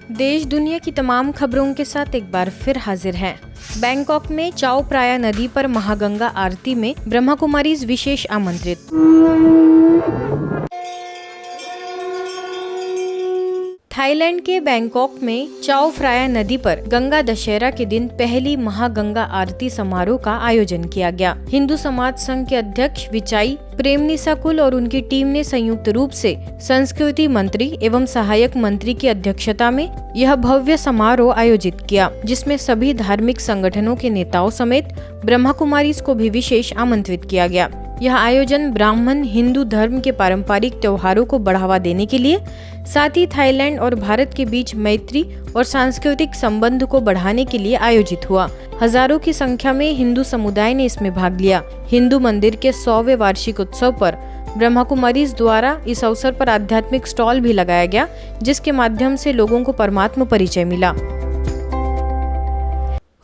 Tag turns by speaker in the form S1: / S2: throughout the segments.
S1: देश दुनिया की तमाम खबरों के साथ एक बार फिर हाजिर हैं। बैंकॉक में चाओ प्राया नदी पर महागंगा आरती में ब्रह्मा कुमारीज विशेष आमंत्रित। थाईलैंड के बैंकॉक में चाओ फ्राया नदी पर गंगा दशहरा के दिन पहली महागंगा आरती समारोह का आयोजन किया गया। हिंदू समाज संघ के अध्यक्ष विचाई प्रेमनिसाकुल और उनकी टीम ने संयुक्त रूप से संस्कृति मंत्री एवं सहायक मंत्री की अध्यक्षता में यह भव्य समारोह आयोजित किया, जिसमें सभी धार्मिक संगठनों के नेताओं समेत ब्रह्मा कुमारीज को भी विशेष आमंत्रित किया गया। यह आयोजन ब्राह्मण हिंदू धर्म के पारंपरिक त्योहारों को बढ़ावा देने के लिए, साथ ही थाईलैंड और भारत के बीच मैत्री और सांस्कृतिक संबंध को बढ़ाने के लिए आयोजित हुआ। हजारों की संख्या में हिंदू समुदाय ने इसमें भाग लिया। हिंदू मंदिर के 100वें वार्षिक उत्सव पर ब्रह्मा कुमारीज द्वारा इस अवसर पर आध्यात्मिक स्टॉल भी लगाया गया, जिसके माध्यम से लोगों को परमात्मा परिचय मिला।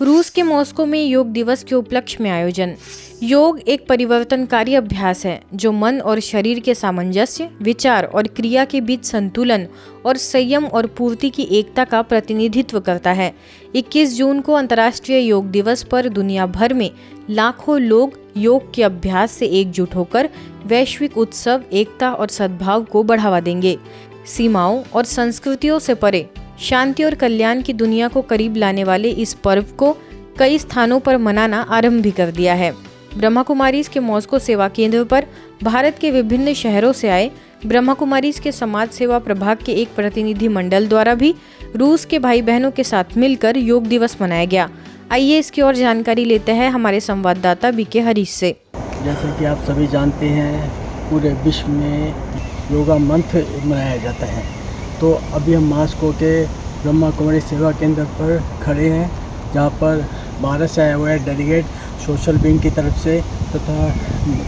S1: रूस के मॉस्को में योग दिवस के उपलक्ष्य में आयोजन। योग एक परिवर्तनकारी अभ्यास है जो मन और शरीर के सामंजस्य, विचार और क्रिया के बीच संतुलन और संयम और पूर्ति की एकता का प्रतिनिधित्व करता है। 21 जून को अंतर्राष्ट्रीय योग दिवस पर दुनिया भर में लाखों लोग योग के अभ्यास से एकजुट होकर वैश्विक उत्सव, एकता और सद्भाव को बढ़ावा देंगे। सीमाओं और संस्कृतियों से परे शांति और कल्याण की दुनिया को करीब लाने वाले इस पर्व को कई स्थानों पर मनाना आरंभ भी कर दिया है। ब्रह्मा कुमारीज के मॉस्को सेवा केंद्र पर भारत के विभिन्न शहरों से आए ब्रह्मा कुमारीज के समाज सेवा प्रभाग के एक प्रतिनिधि मंडल द्वारा भी रूस के भाई बहनों के साथ मिलकर योग दिवस मनाया गया। आइए इसकी और जानकारी लेते हैं हमारे संवाददाता बीके हरीश से।
S2: जैसे कि आप सभी जानते हैं, पूरे विश्व में योगा मंथ मनाया जाता है। तो अभी हम मॉस्को के ब्रह्मा कुमारी सेवा केंद्र पर खड़े हैं, जहाँ पर भारत से आए हुए डेलीगेट सोशल विंग की तरफ से तथा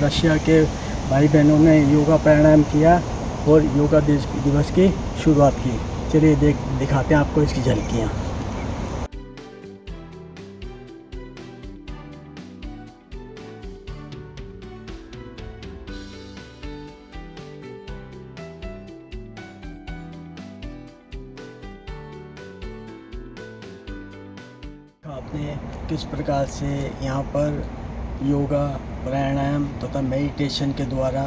S2: रशिया के भाई बहनों ने योगा प्राणायाम किया और योगा दिवस की शुरुआत की। चलिए दिखाते हैं आपको इसकी झलकियाँ। आपने किस प्रकार से यहाँ पर योगा, प्राणायाम तथा मेडिटेशन के द्वारा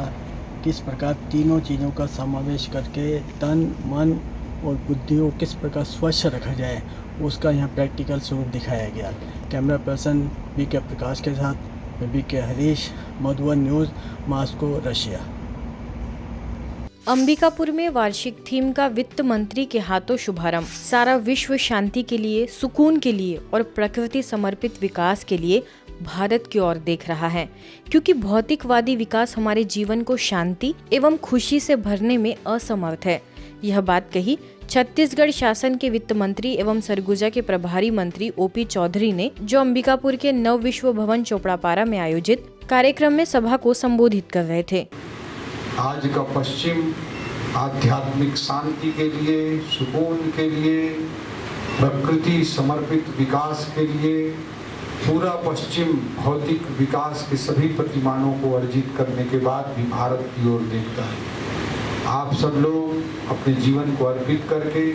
S2: किस प्रकार तीनों चीज़ों का समावेश करके तन, मन और बुद्धि को किस प्रकार स्वच्छ रखा जाए, उसका यहाँ प्रैक्टिकल स्वरूप दिखाया गया। कैमरा पर्सन बीके प्रकाश के साथ मैं BK Harish, Madhuban news, Moscow, Russia.
S1: Ambikapur में वार्षिक थीम का वित्त मंत्री के हाथों शुभारंभ। सारा विश्व शांति के लिए, सुकून के लिए और प्रकृति समर्पित विकास के लिए भारत की ओर देख रहा है, क्योंकि भौतिकवादी विकास हमारे जीवन को शांति एवं खुशी से भरने में असमर्थ है। यह बात कही छत्तीसगढ़ शासन के वित्त मंत्री एवं सरगुजा के प्रभारी मंत्री ओपी चौधरी ने, जो अंबिकापुर के नव विश्व भवन चोपड़ापारा में आयोजित कार्यक्रम में सभा को संबोधित कर रहे थे।
S3: आज का पश्चिम आध्यात्मिक शांति के लिए, सुकून के लिए, प्रकृति समर्पित विकास के लिए, पूरा पश्चिम भौतिक विकास के सभी प्रतिमानों को अर्जित करने के बाद भी भारत की ओर देखता है। आप सब लोग अपने जीवन को अर्पित करके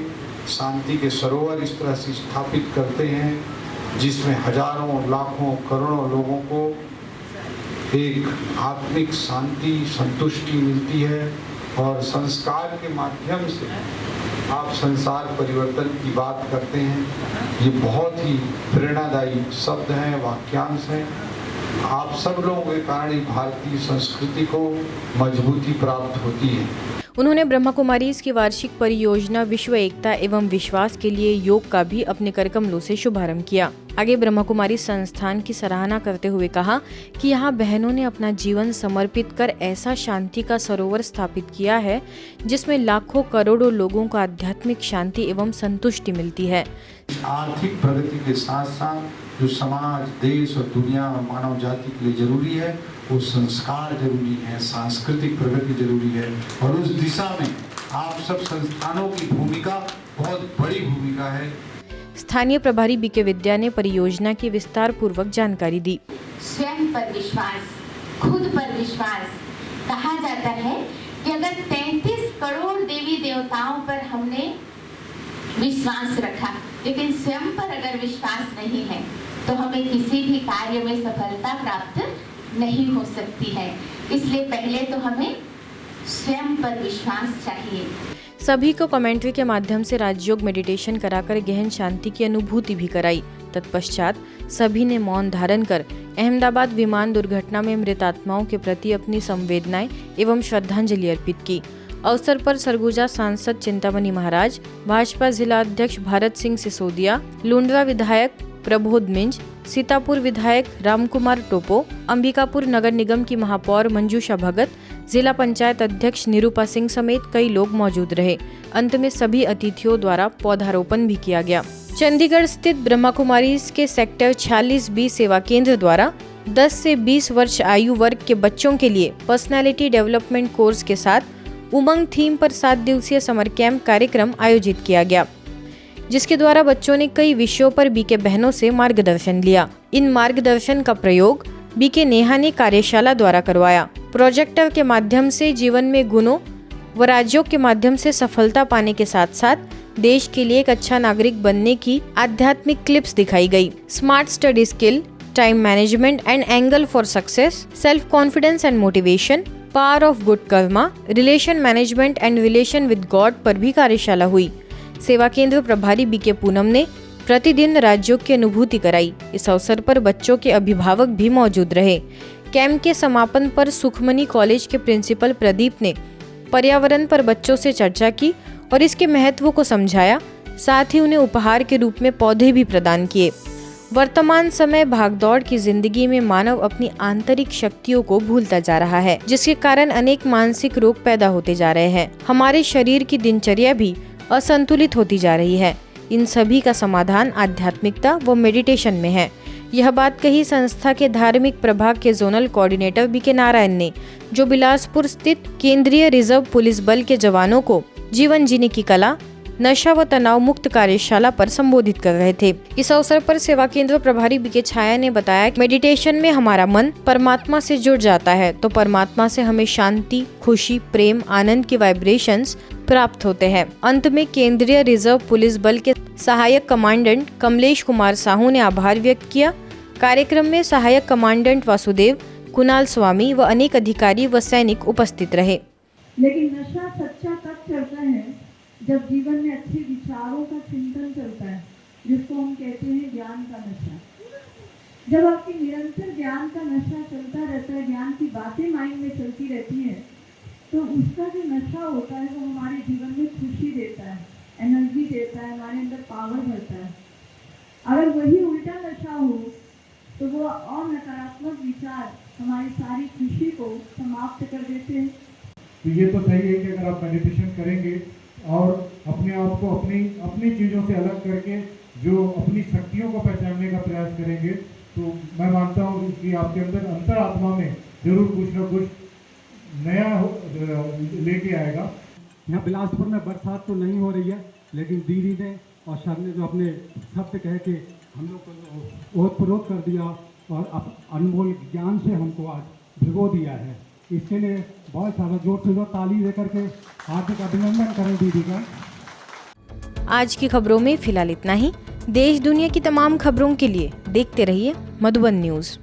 S3: शांति के सरोवर इस तरह से स्थापित करते हैं, जिसमें हजारों, लाखों, करोड़ों लोगों को एक आत्मिक शांति, संतुष्टि मिलती है और संस्कार के माध्यम से आप संसार परिवर्तन की बात करते हैं। ये बहुत ही प्रेरणादायी शब्द हैं, वाक्यांश हैं। आप सब लोगों के कारण ही भारतीय संस्कृति को मजबूती प्राप्त होती है।
S1: उन्होंने ब्रह्मा कुमारीज की वार्षिक परियोजना विश्व एकता एवं विश्वास के लिए योग का भी अपने करकमलों से शुभारंभ किया। आगे ब्रह्मा कुमारी संस्थान की सराहना करते हुए कहा कि यहाँ बहनों ने अपना जीवन समर्पित कर ऐसा शांति का सरोवर स्थापित किया है, जिसमें लाखों करोड़ों लोगों को आध्यात्मिक शांति एवं संतुष्टि मिलती है।
S3: आर्थिक प्रगति के साथ साथ जो समाज, देश और दुनिया और मानव जाति के लिए जरूरी है, वो संस्कार जरूरी है, सांस्कृतिक प्रगति जरूरी है। और उस दिशा में आप सब संस्थानों की भूमिका बहुत बड़ी भूमिका है।
S1: स्थानीय प्रभारी बीके विद्या ने परियोजना की विस्तार पूर्वक जानकारी दी।
S4: स्वयं पर विश्वास, खुद पर विश्वास। कहा जाता है कि अगर 33 करोड़ देवी देवताओं पर हमने विश्वास रखा, लेकिन स्वयं पर अगर विश्वास नहीं है तो हमें किसी भी कार्य में सफलता प्राप्त नहीं हो सकती है। इसलिए पहले तो हमें स्वयं पर विश्वास चाहिए।
S1: सभी को कमेंट्री के माध्यम से राजयोग मेडिटेशन कराकर गहन शांति की अनुभूति भी कराई। तत्पश्चात सभी ने मौन धारण कर अहमदाबाद विमान दुर्घटना में मृत आत्माओं के प्रति अपनी संवेदनाएं एवं श्रद्धांजलि अर्पित की। अवसर पर सरगुजा सांसद चिंतामणि महाराज, भाजपा जिला अध्यक्ष भारत सिंह सिसोदिया, लुंडवा विधायक प्रबोध मिंज, सीतापुर विधायक रामकुमार टोपो, अंबिकापुर नगर निगम की महापौर मंजूषा भगत, जिला पंचायत अध्यक्ष निरूपा सिंह समेत कई लोग मौजूद रहे। अंत में सभी अतिथियों द्वारा पौधारोपण भी किया गया। चंडीगढ़ स्थित ब्रह्मा कुमारीज के सेक्टर 46B सेवा केंद्र द्वारा 10 से 20 वर्ष आयु वर्ग के बच्चों के लिए पर्सनालिटी डेवलपमेंट कोर्स के साथ उमंग थीम पर 7 दिवसीय समर कैंप कार्यक्रम आयोजित किया गया, जिसके द्वारा बच्चों ने कई विषयों पर बीके बहनों से मार्गदर्शन लिया। इन मार्गदर्शन का प्रयोग बीके नेहा ने कार्यशाला द्वारा करवाया। प्रोजेक्टर के माध्यम से जीवन में गुणों व राजयोग के माध्यम से सफलता पाने के साथ साथ देश के लिए एक अच्छा नागरिक बनने की आध्यात्मिक क्लिप्स दिखाई गई। Smart study skill, time management and angle for success, self confidence and motivation, power of good Karma, relation management and relation with God पर भी कार्यशाला हुई। सेवा केंद्र प्रभारी बीके पूनम ने प्रतिदिन राजयोग की अनुभूति कराई। इस अवसर पर बच्चों के अभिभावक भी मौजूद रहे। कैंप के समापन पर सुखमनी कॉलेज के प्रिंसिपल प्रदीप ने पर्यावरण पर बच्चों से चर्चा की और इसके महत्व को समझाया। साथ ही उन्हें उपहार के रूप में पौधे भी प्रदान किए। वर्तमान समय भागदौड़ की जिंदगी में मानव अपनी आंतरिक शक्तियों को भूलता जा रहा है, जिसके कारण अनेक मानसिक रोग पैदा होते जा रहे हैं। हमारे शरीर की दिनचर्या भी असंतुलित होती जा रही है। इन सभी का समाधान आध्यात्मिकता व मेडिटेशन में है। यह बात कही संस्था के धार्मिक प्रभाग के जोनल कोऑर्डिनेटर बीके नारायण ने, जो बिलासपुर स्थित केंद्रीय रिजर्व पुलिस बल के जवानों को जीवन जीने की कला, नशा व तनाव मुक्त कार्यशाला पर संबोधित कर रहे थे। इस अवसर पर सेवा केंद्र प्रभारी बीके छाया ने बताया कि मेडिटेशन में हमारा मन परमात्मा से जुड़ जाता है तो परमात्मा से हमें शांति, खुशी, प्रेम, आनंद की वाइब्रेशंस प्राप्त होते हैं। अंत में केंद्रीय रिजर्व पुलिस बल के सहायक कमांडेंट कमलेश कुमार साहू ने आभार व्यक्त किया। कार्यक्रम में सहायक कमांडेंट वासुदेव, कुणाल स्वामी व अनेक अधिकारी व सैनिक उपस्थित रहे।
S5: लेकिन नशा सच्चा तब चलता है जब जीवन में अच्छे विचारों का चिंतन चलता है, जिसको हम कहते हैं ज्ञान का नशा। जब आपकी निरंतर ज्ञान का नशा चलता रहता है, ज्ञान की बातें माइंड में चलती रहती है, तो उसका जो नशा होता है वो हमारे जीवन में खुशी देता है, एनर्जी देता है, हमारे अंदर पावर भरता है। अगर वही उल्टा नशा हो तो वो और नकारात्मक विचार हमारी सारी खुशी को समाप्त कर देते हैं।
S6: तो ये तो सही है कि अगर आप मेडिटेशन करेंगे और अपने आप को अपनी चीज़ों से अलग करके जो अपनी शक्तियों को पहचानने का प्रयास करेंगे, तो मैं मानता हूँ कि आपके अंदर अंतरात्मा में जरूर कुछ न कुछ नया लेके आएगा।
S7: यहाँ बिलासपुर में बरसात तो नहीं हो रही है, लेकिन दीदी ने और सर ने जो अपने शब्द कह के हम लोग को ओतप्रोत कर दिया और अनमोल ज्ञान से हमको आज भिगो दिया है, इसके लिए बहुत सारा जोर से जोर ताली दे करके हार्दिक अभिनंदन करें दीदी का।
S1: आज की खबरों में फिलहाल इतना ही। देश दुनिया की तमाम खबरों के लिए देखते रहिए मधुबन न्यूज़।